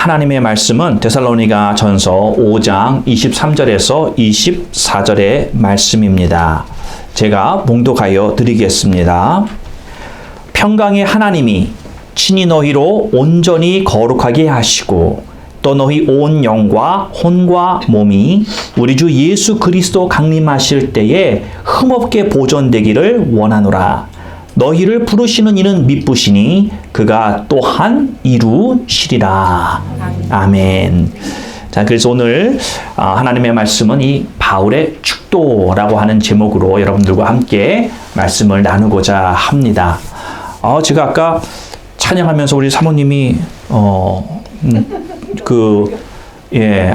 하나님의 말씀은 데살로니가 전서 5장 23절에서 24절의 말씀입니다. 제가 봉독하여 드리겠습니다. 평강의 하나님이 친히 너희로 온전히 거룩하게 하시고 또 너희 온 영과 혼과 몸이 우리 주 예수 그리스도 강림하실 때에 흠없게 보존되기를 원하노라. 너희를 부르시는 이는 미쁘시니 그가 또한 이루시리라. 아멘. 자, 그래서 오늘 하나님의 말씀은 이 바울의 축도라고 하는 제목으로 여러분들과 함께 말씀을 나누고자 합니다. 제가 아까 찬양하면서 우리 사모님이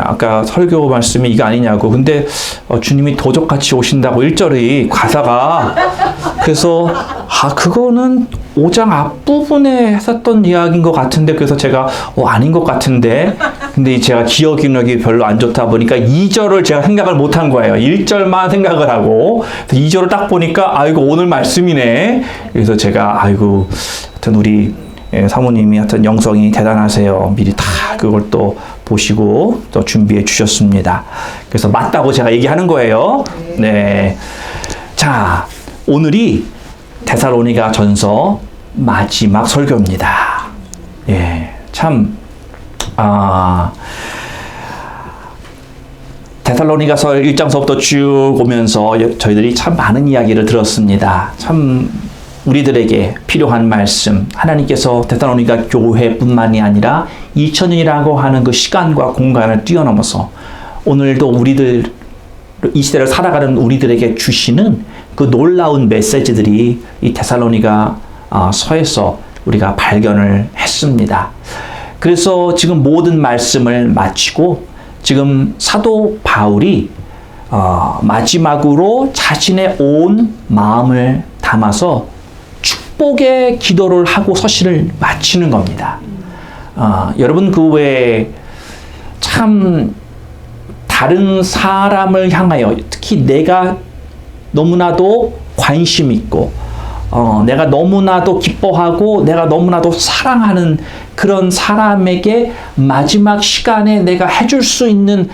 아까 설교 말씀이 이거 아니냐고. 근데 주님이 도적같이 오신다고 1절의 가사가 그래서 그거는 5장 앞부분에 했었던 이야기인 것 같은데 그래서 제가 아닌 것 같은데 근데 제가 기억력이 별로 안 좋다 보니까 2절을 제가 생각을 못한 거예요. 1절만 생각을 하고 2절을 딱 보니까 이거 오늘 말씀이네. 그래서 제가 하여튼 우리 사모님이 하여튼 영성이 대단하세요. 미리 다 그걸 또 보시고 또 준비해 주셨습니다. 그래서 맞다고 제가 얘기하는 거예요. 네. 자, 오늘이 데살로니가 전서 마지막 설교입니다. 데살로니가서 1장서부터 쭉 오면서 저희들이 참 많은 이야기를 들었습니다. 참 우리들에게 필요한 말씀, 하나님께서 데살로니가 교회뿐만이 아니라 2000년이라고 하는 그 시간과 공간을 뛰어넘어서 오늘도 우리들 이 시대를 살아가는 우리들에게 주시는 그 놀라운 메시지들이 이 데살로니가 서에서 우리가 발견을 했습니다. 그래서 지금 모든 말씀을 마치고 지금 사도 바울이 마지막으로 자신의 온 마음을 담아서 축복의 기도를 하고 서신을 마치는 겁니다. 여러분 그 외에 참 다른 사람을 향하여 특히 내가 너무나도 관심 있고 내가 너무나도 기뻐하고 내가 너무나도 사랑하는 그런 사람에게 마지막 시간에 내가 해줄 수 있는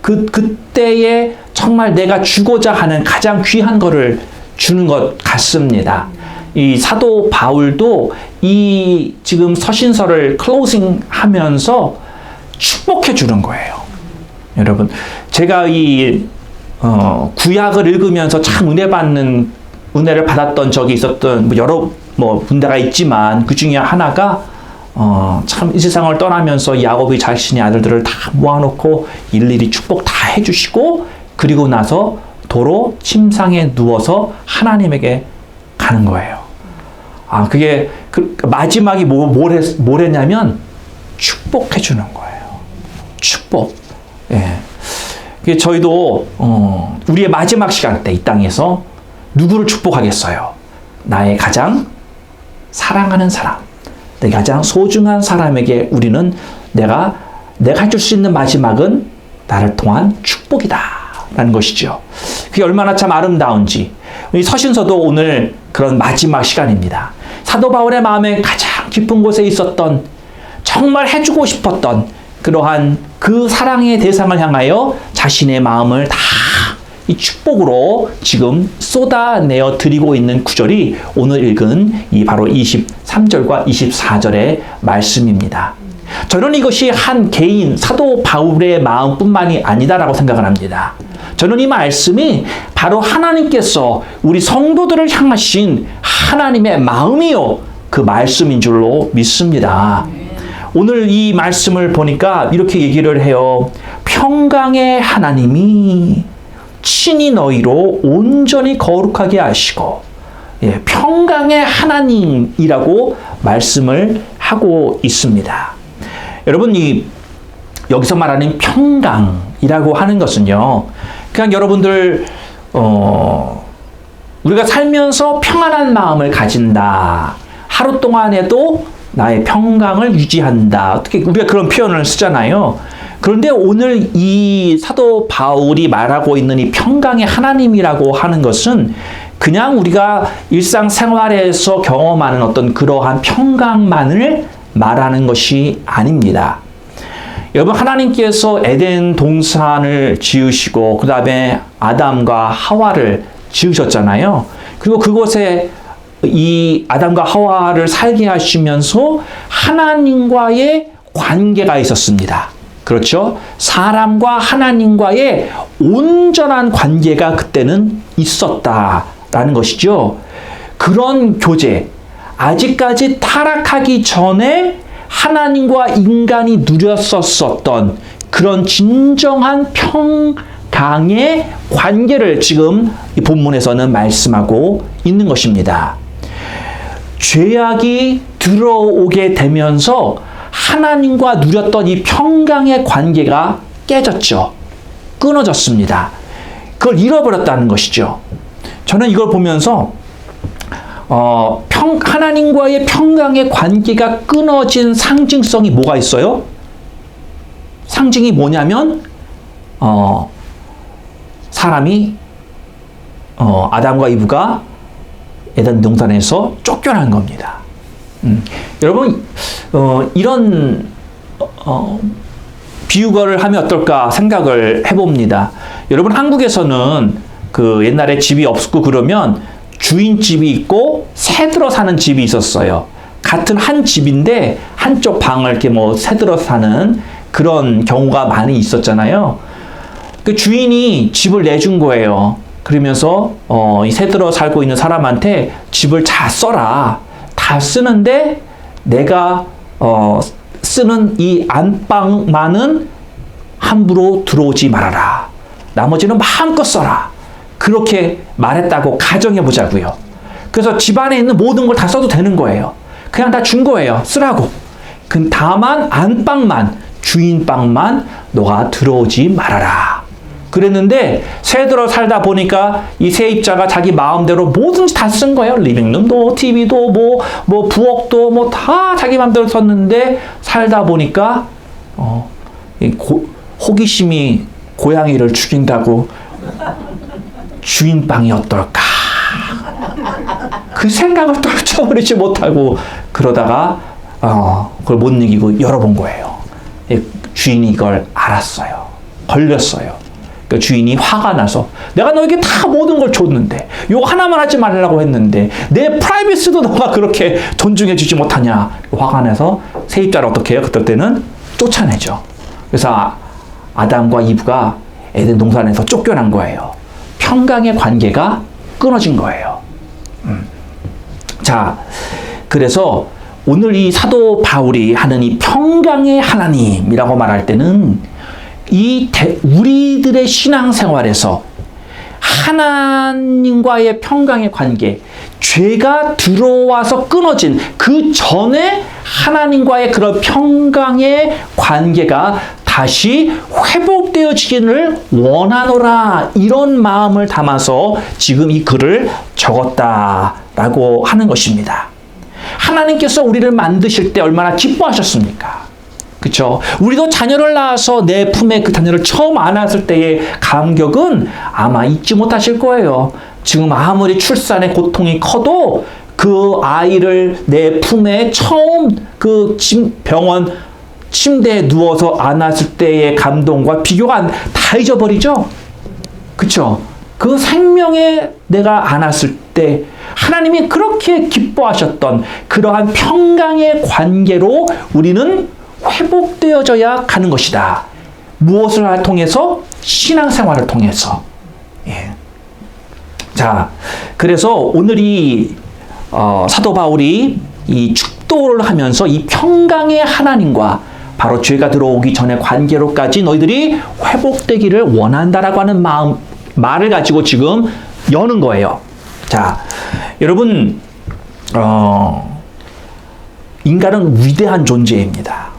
그때에 정말 내가 주고자 하는 가장 귀한 거를 주는 것 같습니다. 이 사도 바울도 이 지금 서신서를 클로징 하면서 축복해 주는 거예요. 여러분, 제가 이 구약을 읽으면서 참 은혜를 받았던 적이 있었던 여러 군데가 있지만 그 중에 하나가 참 이 세상을 떠나면서 야곱이 자신의 아들들을 다 모아놓고 일일이 축복 다 해주시고 그리고 나서 도로 침상에 누워서 하나님에게 가는 거예요. 그게 마지막이 뭘 했냐면 축복해 주는 거예요. 축복. 저희도 우리의 마지막 시간 때 이 땅에서 누구를 축복하겠어요? 나의 가장 사랑하는 사람, 내 가장 소중한 사람에게 우리는 내가 해줄 수 있는 마지막은 나를 통한 축복이다 라는 것이죠. 그게 얼마나 참 아름다운지. 이 서신서도 오늘 그런 마지막 시간입니다. 사도 바울의 마음에 가장 깊은 곳에 있었던 정말 해주고 싶었던 그러한 그 사랑의 대상을 향하여 자신의 마음을 다 이 축복으로 지금 쏟아내어 드리고 있는 구절이 오늘 읽은 이 바로 23절과 24절의 말씀입니다. 저는 이것이 한 개인 사도 바울의 마음뿐만이 아니다라고 생각을 합니다. 저는 이 말씀이 바로 하나님께서 우리 성도들을 향하신 하나님의 마음이요 그 말씀인 줄로 믿습니다. 오늘 이 말씀을 보니까 이렇게 얘기를 해요. 평강의 하나님이 친히 너희로 온전히 거룩하게 하시고 평강의 하나님이라고 말씀을 하고 있습니다. 여러분 여기서 말하는 평강이라고 하는 것은요. 그냥 여러분들 우리가 살면서 평안한 마음을 가진다. 하루 동안에도 나의 평강을 유지한다. 어떻게 우리가 그런 표현을 쓰잖아요. 그런데 오늘 이 사도 바울이 말하고 있는 이 평강의 하나님이라고 하는 것은 그냥 우리가 일상생활에서 경험하는 어떤 그러한 평강만을 말하는 것이 아닙니다. 여러분, 하나님께서 에덴 동산을 지으시고 그 다음에 아담과 하와를 지으셨잖아요. 그리고 그곳에 이 아담과 하와를 살게 하시면서 하나님과의 관계가 있었습니다. 그렇죠? 사람과 하나님과의 온전한 관계가 그때는 있었다라는 것이죠. 그런 교제, 아직까지 타락하기 전에 하나님과 인간이 누렸었던 그런 진정한 평강의 관계를 지금 이 본문에서는 말씀하고 있는 것입니다. 죄악이 들어오게 되면서 하나님과 누렸던 이 평강의 관계가 깨졌죠. 끊어졌습니다. 그걸 잃어버렸다는 것이죠. 저는 이걸 보면서 하나님과의 평강의 관계가 끊어진 상징성이 뭐가 있어요? 상징이 뭐냐면 사람이 아담과 이브가 에덴 동산에서 쫓겨난 겁니다. 여러분, 이런 비유를 하면 어떨까 생각을 해봅니다. 여러분, 한국에서는 그 옛날에 집이 없고 그러면 주인집이 있고 새들어 사는 집이 있었어요. 같은 한 집인데 한쪽 방을 이렇게 뭐 새들어 사는 그런 경우가 많이 있었잖아요. 그 주인이 집을 내준 거예요. 그러면서 이 새들어 살고 있는 사람한테 집을 다 써라. 다 쓰는데 내가 쓰는 이 안방만은 함부로 들어오지 말아라. 나머지는 마음껏 써라. 그렇게 말했다고 가정해 보자고요. 그래서 집안에 있는 모든 걸 다 써도 되는 거예요. 그냥 다 준 거예요. 쓰라고. 다만 안방만, 주인 방만 너가 들어오지 말아라. 그랬는데 새들어 살다 보니까 이 세입자가 자기 마음대로 뭐든지 다 쓴 거예요. 리빙룸도 TV도 뭐 부엌도 뭐 다 자기 마음대로 썼는데 살다 보니까 호기심이 고양이를 죽인다고 주인 방이 어떨까? 그 생각을 떨쳐버리지 못하고 그러다가 그걸 못 이기고 열어본 거예요. 주인이 이걸 알았어요. 걸렸어요. 그 주인이 화가 나서 내가 너에게 다 모든 걸 줬는데 이거 하나만 하지 말라고 했는데 내 프라이버시도 너가 그렇게 존중해 주지 못하냐. 화가 나서 세입자를 어떻게 해요? 그때는 쫓아내죠. 그래서 아담과 이브가 에덴 동산에서 쫓겨난 거예요. 평강의 관계가 끊어진 거예요. 자, 그래서 오늘 이 사도 바울이 하는 이 평강의 하나님이라고 말할 때는 우리들의 신앙생활에서 하나님과의 평강의 관계, 죄가 들어와서 끊어진 그 전에 하나님과의 그런 평강의 관계가 다시 회복되어지기를 원하노라, 이런 마음을 담아서 지금 이 글을 적었다라고 하는 것입니다. 하나님께서 우리를 만드실 때 얼마나 기뻐하셨습니까? 그렇죠? 우리도 자녀를 낳아서 내 품에 그 자녀를 처음 안았을 때의 감격은 아마 잊지 못하실 거예요. 지금 아무리 출산의 고통이 커도 그 아이를 내 품에 처음 그 병원 침대에 누워서 안았을 때의 감동과 비교가 다 잊어버리죠? 그쵸? 그 생명에 내가 안았을 때 하나님이 그렇게 기뻐하셨던 그러한 평강의 관계로 우리는 회복되어져야 하는 것이다. 무엇을 통해서? 신앙생활을 통해서. 예. 자, 그래서 오늘 이 사도 바울이 이 축도를 하면서 이 평강의 하나님과 바로 죄가 들어오기 전의 관계로까지 너희들이 회복되기를 원한다라고 하는 말을 가지고 지금 여는 거예요. 자, 여러분, 인간은 위대한 존재입니다.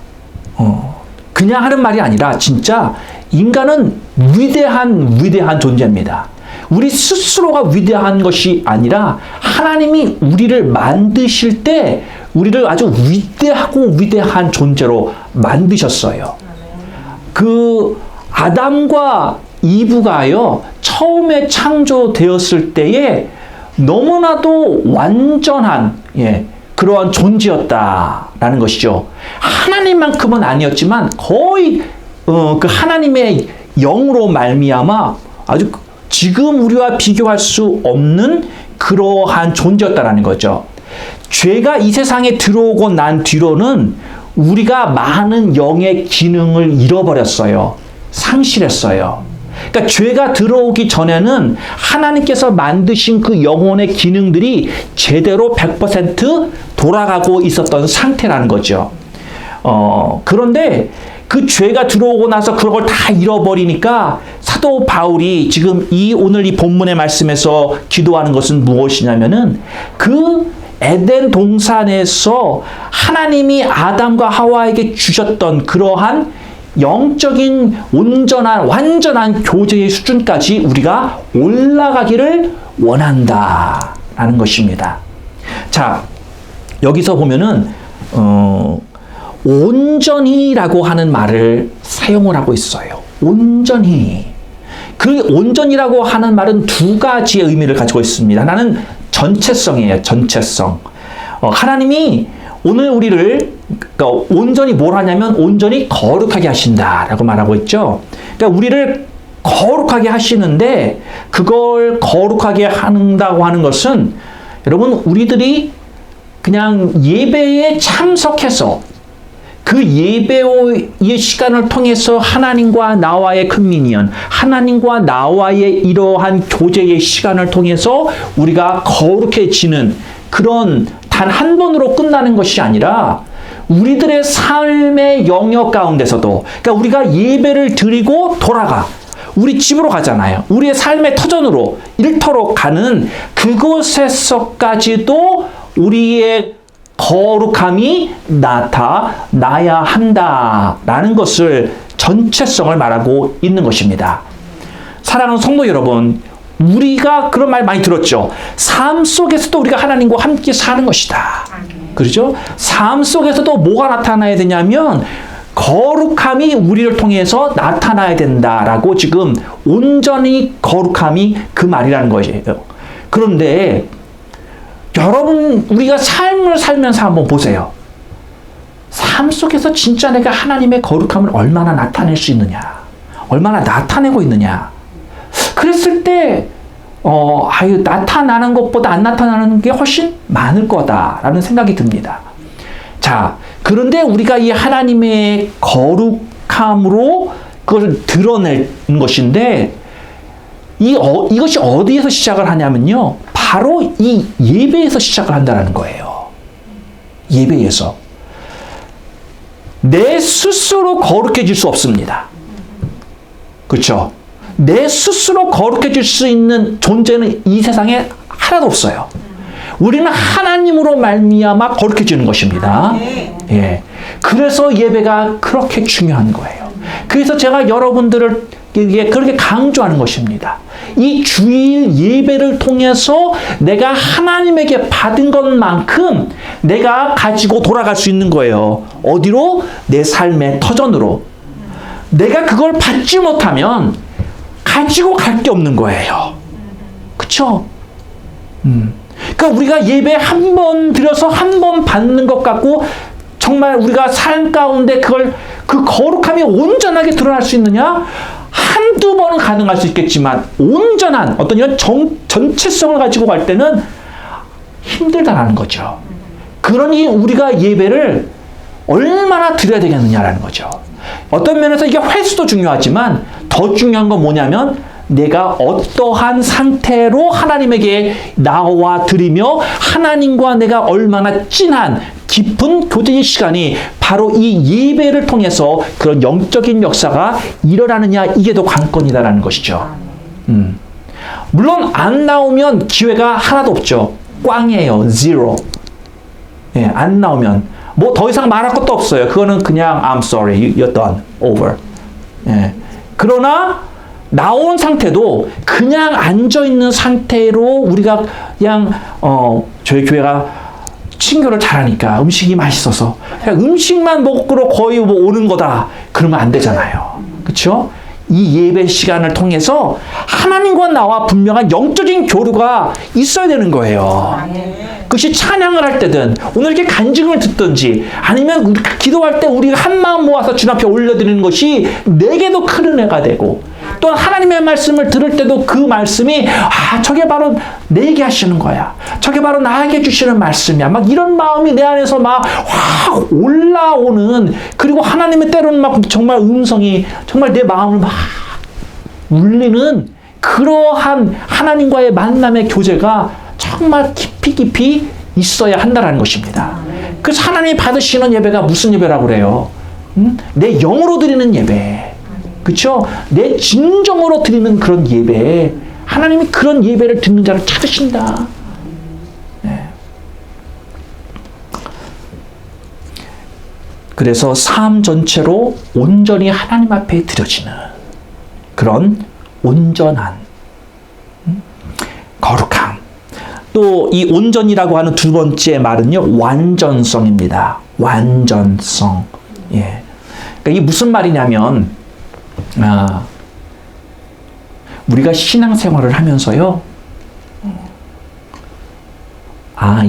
그냥 하는 말이 아니라 진짜 인간은 위대한 존재입니다. 우리 스스로가 위대한 것이 아니라 하나님이 우리를 만드실 때 우리를 아주 위대한 존재로 만드셨어요. 그 아담과 이브가요, 처음에 창조되었을 때에 너무나도 완전한 그러한 존재였다라고 있다라는 것이죠. 하나님만큼은 아니었지만 거의 그 하나님의 영으로 말미암아 아주 지금 우리와 비교할 수 없는 그러한 존재였다라는 거죠. 죄가 이 세상에 들어오고 난 뒤로는 우리가 많은 영의 기능을 잃어버렸어요. 상실했어요. 그러니까 죄가 들어오기 전에는 하나님께서 만드신 그 영혼의 기능들이 제대로 100% 돌아가고 있었던 상태라는 거죠. 그런데 그 죄가 들어오고 나서 그런 걸 다 잃어버리니까 사도 바울이 지금 오늘 이 본문의 말씀에서 기도하는 것은 무엇이냐면은 그 에덴 동산에서 하나님이 아담과 하와에게 주셨던 그러한 영적인 완전한 교제의 수준까지 우리가 올라가기를 원한다라는 것입니다. 자, 여기서 보면은 온전히라고 하는 말을 사용을 하고 있어요. 온전히. 그 온전이라고 하는 말은 두 가지의 의미를 가지고 있습니다. 하나는 전체성이에요. 전체성. 하나님이 오늘 우리를 그러니까 온전히 뭘 하냐면 온전히 거룩하게 하신다라고 말하고 있죠. 그러니까 우리를 거룩하게 하시는데 그걸 거룩하게 한다고 하는 것은 여러분 우리들이 그냥 예배에 참석해서 그 예배의 시간을 통해서 하나님과 나와의 커뮤니언, 하나님과 나와의 이러한 교제의 시간을 통해서 우리가 거룩해지는 그런 단 한 번으로 끝나는 것이 아니라 우리들의 삶의 영역 가운데서도 그러니까 우리가 예배를 드리고 돌아가 우리 집으로 가잖아요. 우리의 삶의 터전으로 일터로 가는 그곳에서까지도 우리의 거룩함이 나타나야 한다라는 것을 전체성을 말하고 있는 것입니다. 사랑하는 성도 여러분, 우리가 그런 말 많이 들었죠. 삶 속에서도 우리가 하나님과 함께 사는 것이다. 그렇죠? 삶 속에서도 뭐가 나타나야 되냐면 거룩함이 우리를 통해서 나타나야 된다라고 지금 온전히 거룩함이 그 말이라는 것이에요. 그런데 여러분 우리가 삶을 살면서 한번 보세요. 삶 속에서 진짜 내가 하나님의 거룩함을 얼마나 나타낼 수 있느냐, 얼마나 나타내고 있느냐. 그랬을 때 나타나는 것보다 안 나타나는 게 훨씬 많을 거다라는 생각이 듭니다. 자, 그런데 우리가 이 하나님의 거룩함으로 그걸 드러낼 것인데 이것이 어디에서 시작을 하냐면요. 바로 이 예배에서 시작을 한다는 거예요. 예배에서. 내 스스로 거룩해질 수 없습니다. 그렇죠? 내 스스로 거룩해질 수 있는 존재는 이 세상에 하나도 없어요. 우리는 하나님으로 말미암아 거룩해지는 것입니다. 예. 그래서 예배가 그렇게 중요한 거예요. 그래서 제가 여러분들을 그렇게 강조하는 것입니다. 이 주일 예배를 통해서 내가 하나님에게 받은 것만큼 내가 가지고 돌아갈 수 있는 거예요. 어디로? 내 삶의 터전으로. 내가 그걸 받지 못하면 가지고 갈 게 없는 거예요. 그쵸? 그러니까 우리가 예배 한 번 드려서 한 번 받는 것 같고 정말 우리가 삶 가운데 그 거룩함이 온전하게 드러날 수 있느냐? 한두 번은 가능할 수 있겠지만 온전한 어떤 이런 전체성을 가지고 갈 때는 힘들다라는 거죠. 그러니 우리가 예배를 얼마나 드려야 되겠느냐라는 거죠. 어떤 면에서 이게 횟수도 중요하지만 더 중요한 건 뭐냐면 내가 어떠한 상태로 하나님에게 나와 드리며 하나님과 내가 얼마나 진한 깊은 교제의 시간이 바로 이 예배를 통해서 그런 영적인 역사가 일어나느냐 이게 더 관건이다라는 것이죠. 물론 안 나오면 기회가 하나도 없죠. 꽝이에요. zero. 예, 안 나오면 뭐 더 이상 말할 것도 없어요. 그거는 그냥 I'm sorry, you're done, over. 예. 그러나 나온 상태도 그냥 앉아있는 상태로 우리가 그냥 저희 교회가 친교를 잘하니까 음식이 맛있어서 그냥 음식만 먹으러 거의 오는 거다. 그러면 안 되잖아요. 그렇죠? 이 예배 시간을 통해서 하나님과 나와 분명한 영적인 교류가 있어야 되는 거예요. 그것이 찬양을 할 때든 오늘 이렇게 간증을 듣든지 아니면 우리 기도할 때 우리가 한 마음 모아서 주님 앞에 올려드리는 것이 내게도 큰 은혜가 되고 또 하나님의 말씀을 들을 때도 그 말씀이 저게 바로 내게 하시는 거야. 저게 바로 나에게 주시는 말씀이야. 막 이런 마음이 내 안에서 막 확 올라오는, 그리고 하나님의 때로는 막 정말 음성이 정말 내 마음을 막 울리는 그러한 하나님과의 만남의 교제가 정말 깊이 있어야 한다는 것입니다. 그래서 하나님이 받으시는 예배가 무슨 예배라고 그래요? 내 영으로 드리는 예배. 그렇죠? 내 진정으로 드리는 그런 예배. 하나님이 그런 예배를 듣는 자를 찾으신다. 네. 그래서 삶 전체로 온전히 하나님 앞에 드려지는 그런 온전한 거룩함. 또 이 온전이라고 하는 두 번째 말은요, 완전성입니다. 완전성. 예. 그러니까 이게 무슨 말이냐면, 우리가 신앙생활을 하면서요,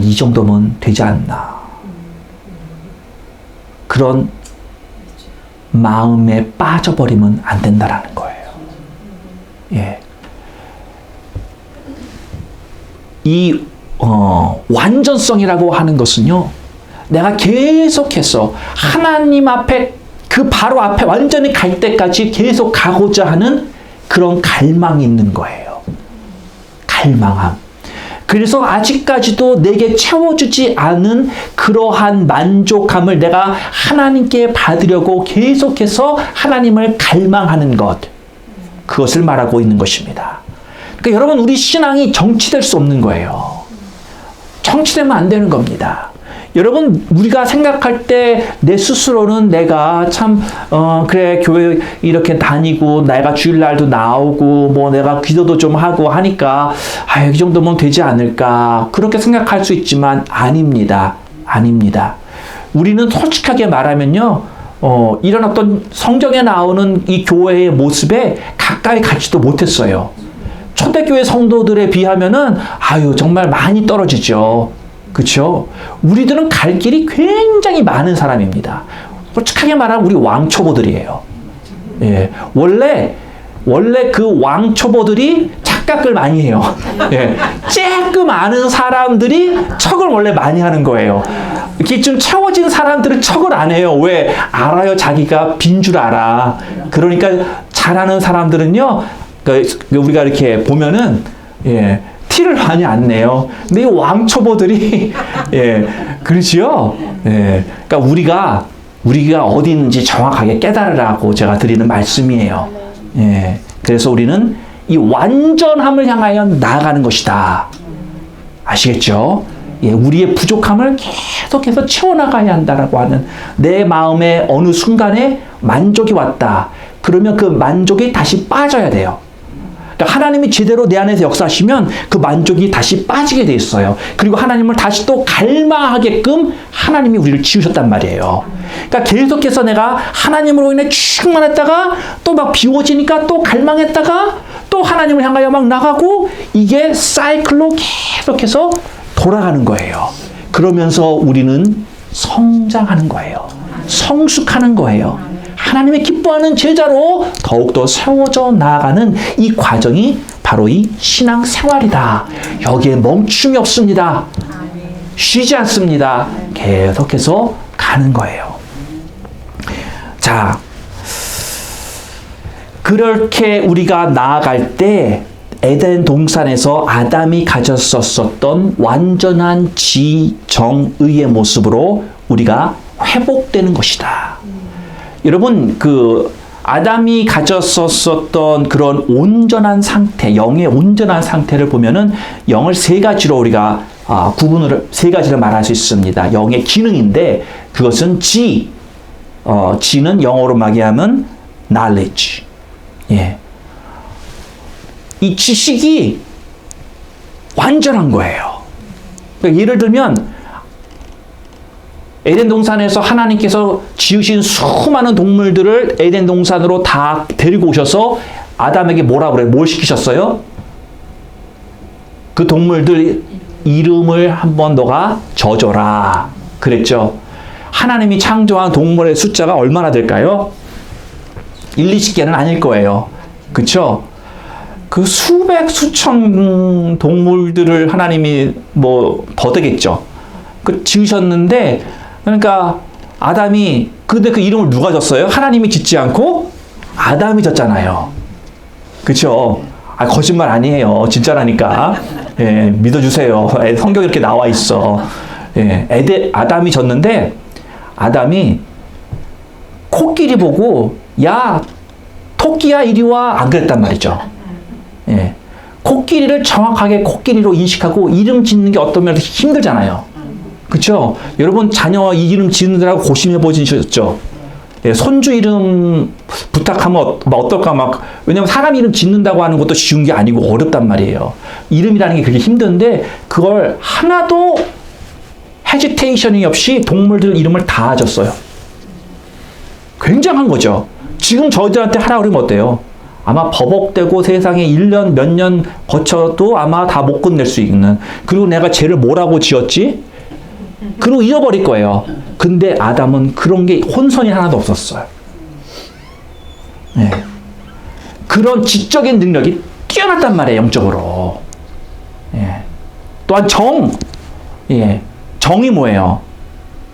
이 정도면 되지 않나. 그런 마음에 빠져버리면 안 된다라는 거예요. 예. 이 완전성이라고 하는 것은요, 내가 계속해서 하나님 앞에 그 바로 앞에 완전히 갈 때까지 계속 가고자 하는 그런 갈망이 있는 거예요. 갈망함. 그래서 아직까지도 내게 채워주지 않은 그러한 만족감을 내가 하나님께 받으려고 계속해서 하나님을 갈망하는 것. 그것을 말하고 있는 것입니다. 그러니까 여러분, 우리 신앙이 정치될 수 없는 거예요. 정치되면 안 되는 겁니다. 여러분, 우리가 생각할 때 내 스스로는 내가 참 그래, 교회 이렇게 다니고 내가 주일날도 나오고 뭐 내가 기도도 좀 하고 하니까 이 정도면 되지 않을까, 그렇게 생각할 수 있지만 아닙니다. 아닙니다. 우리는 솔직하게 말하면요, 이런 어떤 성경에 나오는 이 교회의 모습에 가까이 가지도 못했어요. 초대교회 성도들에 비하면은 정말 많이 떨어지죠. 그렇죠? 우리들은 갈 길이 굉장히 많은 사람입니다. 솔직하게 말하면 우리 왕초보들이에요. 예, 원래 그 왕초보들이 착각을 많이 해요. 예, 조금 아는 사람들이 척을 원래 많이 하는 거예요. 이렇게 좀 채워진 사람들은 척을 안 해요. 왜? 알아요. 자기가 빈 줄 알아. 그러니까 잘하는 사람들은요, 우리가 이렇게 보면은, 예, 티를 많이 안 내요. 근데 이 왕초보들이, 예, 그렇지요? 예, 그러니까 우리가 어디 있는지 정확하게 깨달으라고 제가 드리는 말씀이에요. 예, 그래서 우리는 이 완전함을 향하여 나아가는 것이다. 아시겠죠? 예, 우리의 부족함을 계속해서 채워나가야 한다라고 하는, 내 마음에 어느 순간에 만족이 왔다. 그러면 그 만족이 다시 빠져야 돼요. 그러니까 하나님이 제대로 내 안에서 역사하시면 그 만족이 다시 빠지게 돼 있어요. 그리고 하나님을 다시 또 갈망하게끔 하나님이 우리를 지으셨단 말이에요. 그러니까 계속해서 내가 하나님으로 인해 충만했다가 또 막 비워지니까 또 갈망했다가 또 하나님을 향하여 막 나가고, 이게 사이클로 계속해서 돌아가는 거예요. 그러면서 우리는 성장하는 거예요. 성숙하는 거예요. 하나님의 기뻐하는 제자로 더욱더 세워져 나아가는 이 과정이 바로 이 신앙생활이다. 여기에 멈춤이 없습니다. 쉬지 않습니다. 계속해서 가는 거예요. 자, 그렇게 우리가 나아갈 때 에덴 동산에서 아담이 가졌었던 완전한 지정의의 모습으로 우리가 회복되는 것이다. 여러분, 아담이 가졌었던 그런 온전한 상태, 영의 온전한 상태를 보면은 영을 세 가지로 우리가 세 가지를 말할 수 있습니다. 영의 기능인데, 그것은 지는 영어로 말하면 knowledge. 예. 이 지식이 완전한 거예요. 그러니까 예를 들면, 에덴 동산에서 하나님께서 지으신 수많은 동물들을 에덴 동산으로 다 데리고 오셔서 아담에게 뭐라 그래요? 뭘 시키셨어요? 그 동물들 이름을 한번 너가 적어라 그랬죠. 하나님이 창조한 동물의 숫자가 얼마나 될까요? 1, 20개는 아닐 거예요. 그쵸? 그 수백, 수천 동물들을 하나님이 뭐 더 되겠죠. 그 지으셨는데, 그러니까 아담이, 근데 그 이름을 누가 줬어요? 하나님이 짓지 않고 아담이 졌잖아요. 그쵸? 아, 거짓말 아니에요. 진짜라니까. 예, 믿어주세요. 성경에 이렇게 나와 있어. 예, 아담이 졌는데, 아담이 코끼리 보고, 야, 토끼야, 이리 와. 안 그랬단 말이죠. 예. 코끼리를 정확하게 코끼리로 인식하고 이름 짓는 게 어떤 면에서 힘들잖아요. 그쵸? 여러분, 자녀 이름 짓느라고 고심해 보시셨죠? 예, 손주 이름 부탁하면 막 어떨까 막, 왜냐면 사람 이름 짓는다고 하는 것도 쉬운 게 아니고 어렵단 말이에요. 이름이라는 게 그렇게 힘든데, 그걸 하나도 헤지테이션이 없이 동물들 이름을 다 줬어요. 굉장한 거죠. 지금 저희들한테 하라 그러면 어때요? 아마 버벅대고 세상에 1년 몇 년 거쳐도 아마 다 못 끝낼 수 있는, 그리고 내가 쟤를 뭐라고 지었지? 그리고 잃어버릴 거예요. 근데 아담은 그런 게 혼선이 하나도 없었어요. 네. 그런 지적인 능력이 뛰어났단 말이에요, 영적으로. 예. 또한 예. 정이 뭐예요?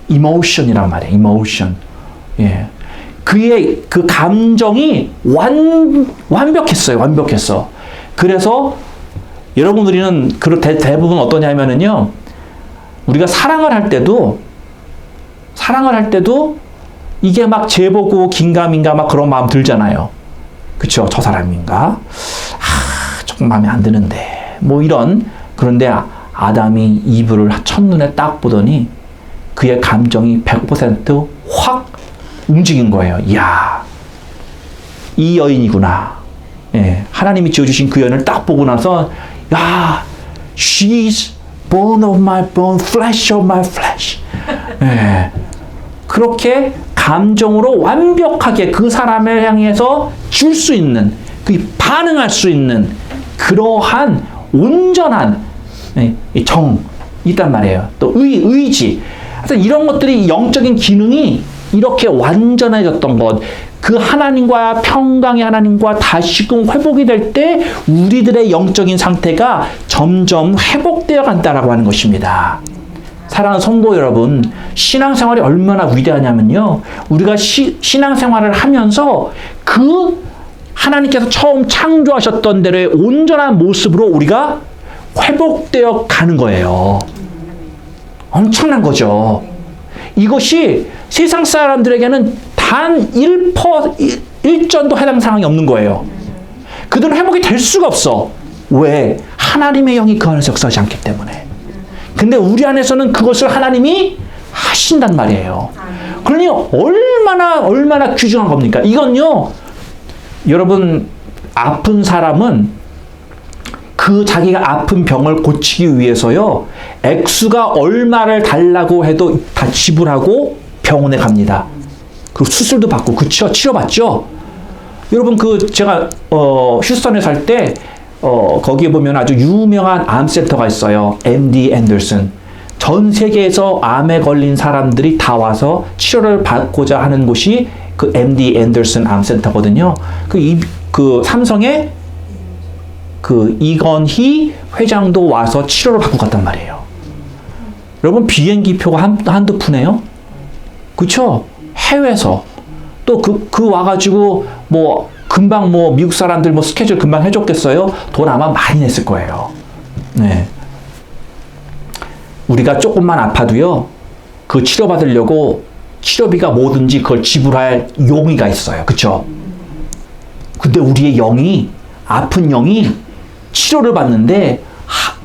emotion이란 말이에요, emotion. 예. 그의 그 감정이 완벽했어요. 완벽했어. 그래서 여러분, 우리는 대부분 어떠냐면은요, 우리가 사랑을 할 때도 이게 막 재보고 긴가민가 막 그런 마음 들잖아요. 그쵸? 저 사람인가? 조금 마음에 안 드는데. 뭐 이런. 그런데 아담이 이브를 첫눈에 딱 보더니 그의 감정이 100% 확 움직인 거예요. 이야, 이 여인이구나. 예, 하나님이 지어주신 그 여인을 딱 보고 나서, 야, she's bone of my bone, flesh of my flesh. 예, 그렇게 감정으로 완벽하게 그 사람을 향해서 줄 수 있는, 그 반응할 수 있는 그러한 온전한 정이 있단 말이에요. 또 의지. 하여튼 이런 것들이 영적인 기능이 이렇게 완전해졌던 것, 그 하나님과 평강의 하나님과 다시금 회복이 될 때 우리들의 영적인 상태가 점점 회복되어 간다라고 하는 것입니다. 사랑하는 성도 여러분, 신앙생활이 얼마나 위대하냐면요, 우리가 신앙생활을 하면서 그 하나님께서 처음 창조하셨던 대로의 온전한 모습으로 우리가 회복되어 가는 거예요. 엄청난 거죠. 이것이 세상 사람들에게는 단 1전도 해당 상황이 없는 거예요. 그들은 회복이 될 수가 없어. 왜? 하나님의 영이 그 안에서 역사하지 않기 때문에. 근데 우리 안에서는 그것을 하나님이 하신단 말이에요. 그러니 얼마나 귀중한 겁니까? 이건요, 여러분, 아픈 사람은 그 자기가 아픈 병을 고치기 위해서요, 액수가 얼마를 달라고 해도 다 지불하고 병원에 갑니다. 그리고 수술도 받고, 그쵸? 치료받죠? 여러분, 제가 휴스턴에 살 때 거기에 보면 아주 유명한 암센터가 있어요. MD 앤더슨. 전 세계에서 암에 걸린 사람들이 다 치료를 받고자 하는 곳이 그 MD 앤더슨 암센터거든요. 그 삼성의 그 이건희 회장도 와서 치료를 받고 갔단 말이에요. 여러분, 비행기 표가 한두 푼이에요? 그쵸? 해외에서. 또 와가지고, 금방 미국 사람들 스케줄 금방 해줬겠어요? 돈 아마 많이 냈을 거예요. 네. 우리가 조금만 아파도요, 그 치료받으려고 치료비가 뭐든지 그걸 지불할 용의가 있어요. 그쵸? 근데 우리의 아픈 영이 치료를 받는데,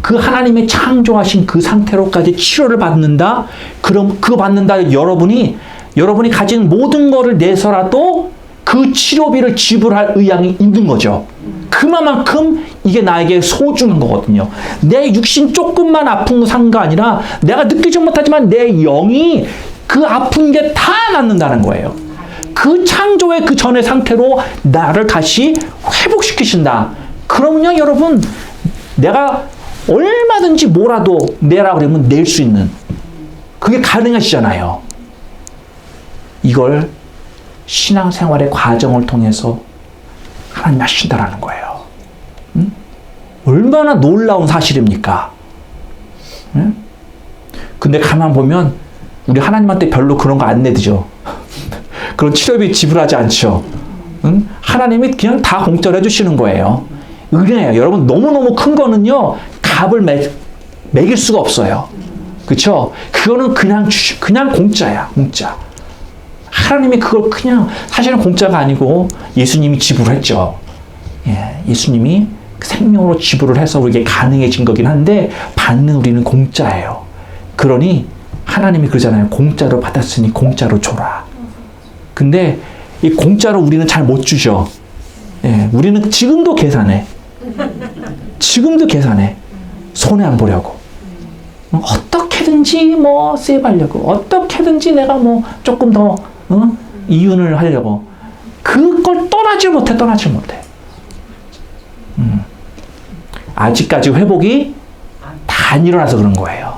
그 하나님의 창조하신 그 상태로까지 치료를 받는다? 그럼 그거 받는다, 여러분이 가진 모든 거를 내서라도 그 치료비를 지불할 의향이 있는 거죠. 그만큼 이게 나에게 소중한 거거든요. 내 육신 조금만 아픈 거 산 거 아니라, 내가 느끼지 못하지만 내 영이 그 아픈 게 다 낫는다는 거예요. 그 창조의 그 전의 상태로 나를 다시 회복시키신다. 그러면요, 여러분, 내가 얼마든지 뭐라도 내라 그러면 낼 수 있는, 그게 가능하시잖아요. 이걸 신앙생활의 과정을 통해서 하나님 하신다라는 거예요. 응? 얼마나 놀라운 사실입니까? 응? 근데 가만 보면 우리 하나님한테 별로 그런 거 안 내드죠. 그런 치료비 지불하지 않죠. 응? 하나님이 그냥 다 공짜로 해주시는 거예요. 은혜예요. 여러분, 너무너무 큰 거는요, 값을 매길 수가 없어요. 그쵸? 그거는 그냥 공짜야, 공짜. 하나님이 그걸 그냥, 사실은 공짜가 아니고 예수님이 지불했죠. 예, 예수님이 생명으로 지불을 해서 우리에게 가능해진 거긴 한데, 받는 우리는 공짜예요. 그러니 하나님이 그러잖아요. 공짜로 받았으니 공짜로 줘라. 근데 이 공짜로 우리는 잘 못 주죠. 예, 우리는 지금도 계산해. 지금도 계산해. 손해 안 보려고. 어떻게든지 뭐 세이브하려고. 어떻게든지 내가 뭐 조금 더 이윤을 하려고. 그걸 떠나질 못해. 아직까지 회복이 다 안 일어나서 그런 거예요.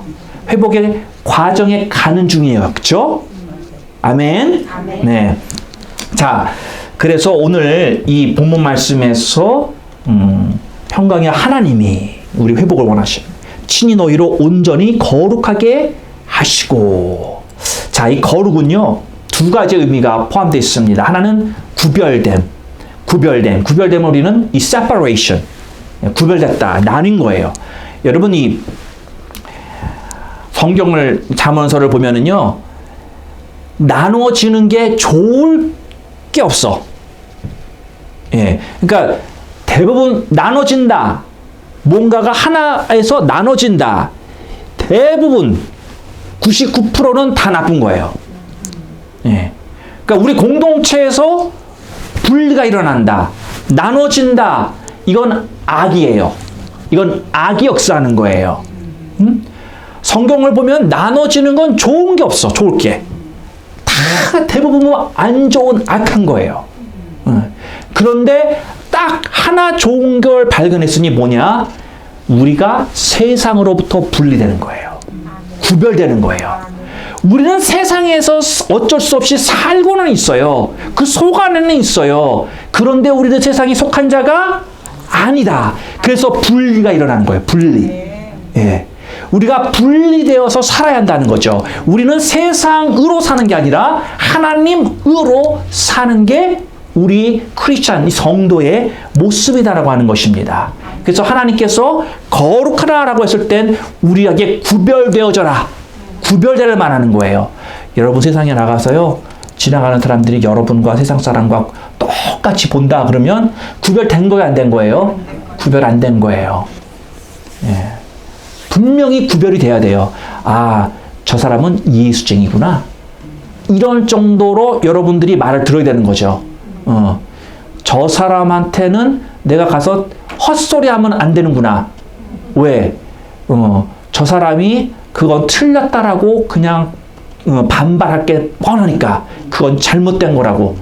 회복의 과정에 가는 중이에요. 그렇죠? 아멘. 네. 자, 그래서 오늘 이 본문 말씀에서 평강의 하나님이 우리 회복을 원하십니다. 친히 너희로 온전히 거룩하게 하시고. 자, 이 거룩은요, 두 가지 의미가 포함되어 있습니다. 하나는 구별됨 우리는 이 separation, 구별됐다, 나뉜 거예요. 여러분, 이 성경을, 잠언서를 보면은요, 나눠지는 게 좋을 게 없어. 예. 그러니까 대부분 나눠진다. 뭔가가 하나에서 나눠진다. 대부분 99%는 다 나쁜 거예요. 예. 그러니까 우리 공동체에서 분리가 일어난다. 나눠진다. 이건 악이에요. 이건 악이 역사하는 거예요. 성경을 보면 나눠지는 건 좋은 게 없어. 좋을 게. 다 대부분 안 좋은 악한 거예요. 그런데 딱 하나 좋은 걸 발견했으니 뭐냐? 우리가 세상으로부터 분리되는 거예요. 구별되는 거예요. 우리는 세상에서 어쩔 수 없이 살고는 있어요. 그 속 안에는 있어요. 그런데 우리는 세상에 속한 자가 아니다. 그래서 분리가 일어나는 거예요. 분리. 예. 우리가 분리되어서 살아야 한다는 거죠. 우리는 세상으로 사는 게 아니라 하나님으로 사는 게 우리 크리스찬, 이 성도의 모습이다라고 하는 것입니다. 그래서 하나님께서 거룩하라라고 했을 땐 우리에게 구별되어져라. 구별되를 말하는 거예요. 여러분, 세상에 나가서요, 지나가는 사람들이 여러분과 세상 사람과 똑같이 본다 그러면 구별된 거예요, 안 된 거예요? 구별 안 된 거예요. 예. 분명히 구별이 돼야 돼요. 아, 저 사람은 예수쟁이구나. 이런 정도로 여러분들이 말을 들어야 되는 거죠. 저 사람한테는 내가 가서 헛소리 하면 안 되는구나. 왜? 저 사람이 그건 틀렸다라고 그냥 반발할 게 뻔하니까 그건 잘못된 거라고.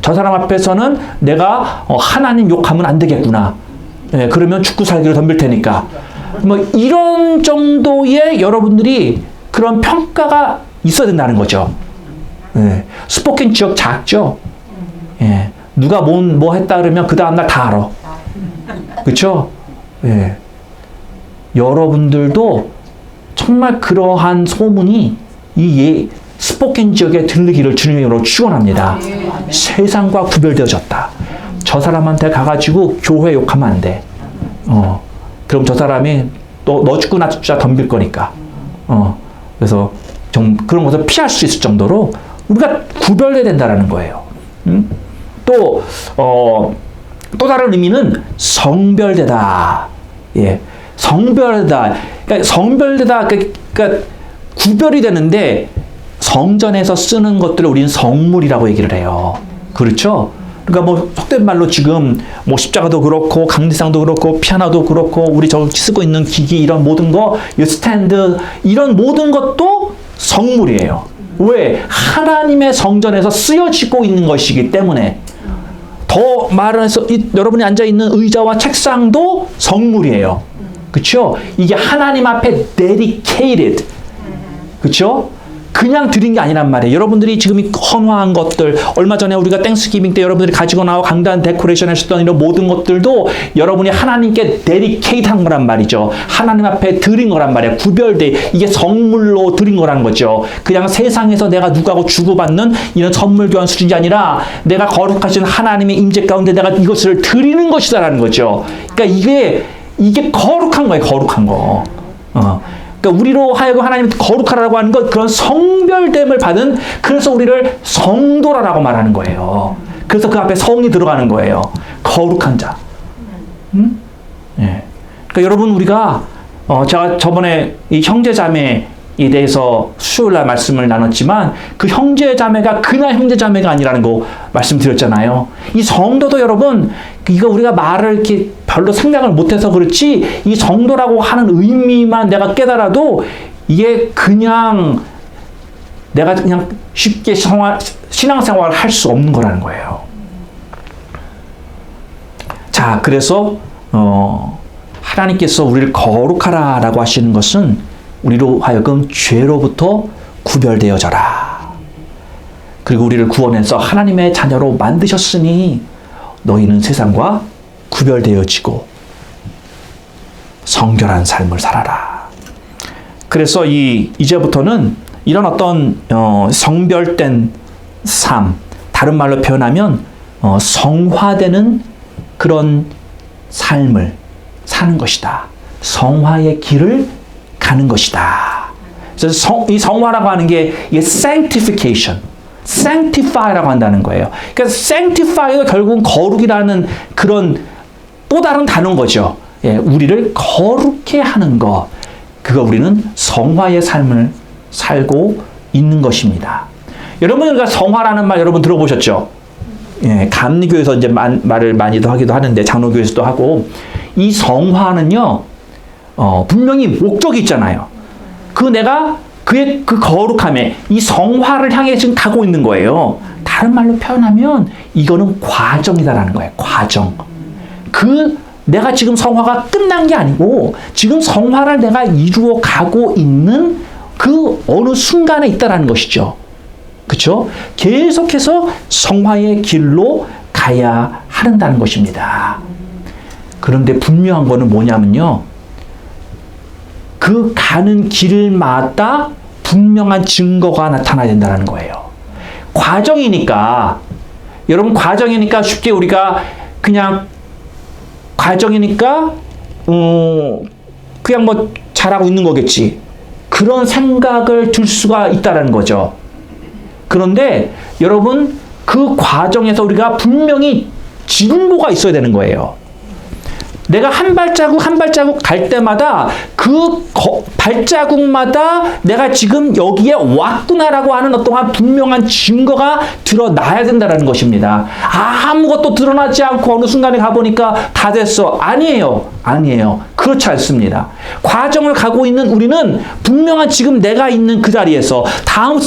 저 사람 앞에서는 내가 하나님 욕하면 안 되겠구나. 예, 그러면 죽고 살기로 덤빌 테니까. 뭐 이런 정도의 여러분들이 그런 평가가 있어야 된다는 거죠. 예, 스포킨 지역 작죠. 예, 누가 뭐 했다 그러면 그 다음날 다 알아. 그렇죠? 예. 여러분들도 정말 그러한 소문이 이 스포킨 지역에 들리기를 주님으로 축원합니다. 세상과 구별되어졌다. 저 사람한테 가가지고 교회 욕하면 안 돼. 그럼 저 사람이 너 죽고 나 죽자 덤빌 거니까. 그래서 좀 그런 것을 피할 수 있을 정도로 우리가 구별돼야 된다는 거예요. 또 다른 의미는 성별되다. 예, 성별되다. 그러니까 성별되다. 그러니까 구별이 되는데 성전에서 쓰는 것들을 우리는 성물이라고 얘기를 해요. 그렇죠? 그러니까 뭐 속된 말로 지금 뭐 십자가도 그렇고 강대상도 그렇고 피아노도 그렇고 우리 저 쓰고 있는 기기 이런 모든 거, 이 스탠드 이런 모든 것도 성물이에요. 왜? 하나님의 성전에서 쓰여지고 있는 것이기 때문에. 더 말해서 여러분이 앉아있는 의자와 책상도 성물이에요. 그렇죠? 이게 하나님 앞에 dedicated. 그렇죠? 그냥 드린 게 아니란 말이에요. 여러분들이 지금 이 헌화한 것들, 얼마 전에 우리가 땡스기빙 때 여러분들이 가지고 나와 강단 데코레이션 하셨던 이런 모든 것들도 여러분이 하나님께 데디케이트 한 거란 말이죠. 하나님 앞에 드린 거란 말이에요. 구별돼. 이게 선물로 드린 거라는 거죠. 그냥 세상에서 내가 누구하고 주고받는 이런 선물 교환 수준이 아니라 내가 거룩하신 하나님의 임재 가운데 내가 이것을 드리는 것이다라는 거죠. 그러니까 이게 거룩한 거예요. 거룩한 거. 그러니까 우리로 하여금 하나님 거룩하라고 하는 것, 그런 성별됨을 받은, 그래서 우리를 성도라라고 말하는 거예요. 그래서 그 앞에 성이 들어가는 거예요. 거룩한 자. 예. 그러니까 여러분, 우리가 제가 저번에 이 형제자매에 대해서 수요일날 말씀을 나눴지만, 그 형제자매가 그날 형제자매가 아니라는 거 말씀드렸잖아요. 이 성도도 여러분, 이거 우리가 말을 이렇게 별로 생각을 못해서 그렇지, 이 성도라고 하는 의미만 내가 깨달아도 이게 그냥 내가 그냥 쉽게 신앙생활을 할 수 없는 거라는 거예요. 자, 그래서 하나님께서 우리를 거룩하라라고 하시는 것은 우리로 하여금 죄로부터 구별되어져라. 그리고 우리를 구원해서 하나님의 자녀로 만드셨으니 너희는 세상과 구별되어지고 성결한 삶을 살아라. 그래서 이제부터는 이런 어떤 성별된 삶, 다른 말로 표현하면 성화되는 그런 삶을 사는 것이다. 성화의 길을 가는 것이다. 그래서 이 성화라고 하는 게 이게 sanctification, sanctify라고 한다는 거예요. 그러니까 sanctify도 결국은 거룩이라는 그런 또 다른 단어인 거죠. 예, 우리를 거룩해 하는 것. 그거 우리는 성화의 삶을 살고 있는 것입니다. 여러분, 우리가 성화라는 말 여러분 들어보셨죠? 예, 감리교에서 이제 말을 많이도 하기도 하는데, 장로교에서도 하고, 이 성화는요, 분명히 목적이 있잖아요. 내가 그의 그 거룩함에 이 성화를 향해 지금 가고 있는 거예요. 다른 말로 표현하면 이거는 과정이다라는 거예요. 과정. 내가 지금 성화가 끝난 게 아니고 지금 성화를 내가 이루어 가고 있는 그 어느 순간에 있다라는 것이죠. 그렇죠? 계속해서 성화의 길로 가야 한다는 것입니다. 그런데 분명한 거는 뭐냐면요. 그 가는 길마다 분명한 증거가 나타나야 된다는 거예요. 과정이니까, 여러분, 과정이니까 쉽게 우리가 그냥 과정이니까 그냥 뭐 잘하고 있는 거겠지. 그런 생각을 들 수가 있다는 거죠. 그런데 여러분, 그 과정에서 우리가 분명히 진보가 있어야 되는 거예요. 내가 한 발자국 한 발자국 갈 때마다 그 발자국마다 내가 지금 여기에 왔구나라고 하는 어떠한 분명한 증거가 드러나야 된다는 것입니다. 아무것도 드러나지 않고 어느 순간에 가보니까 다 됐어. 아니에요. 그렇지 않습니다. 과정을 가고 있는 우리는 분명한 지금 내가 있는 그 자리에서 다음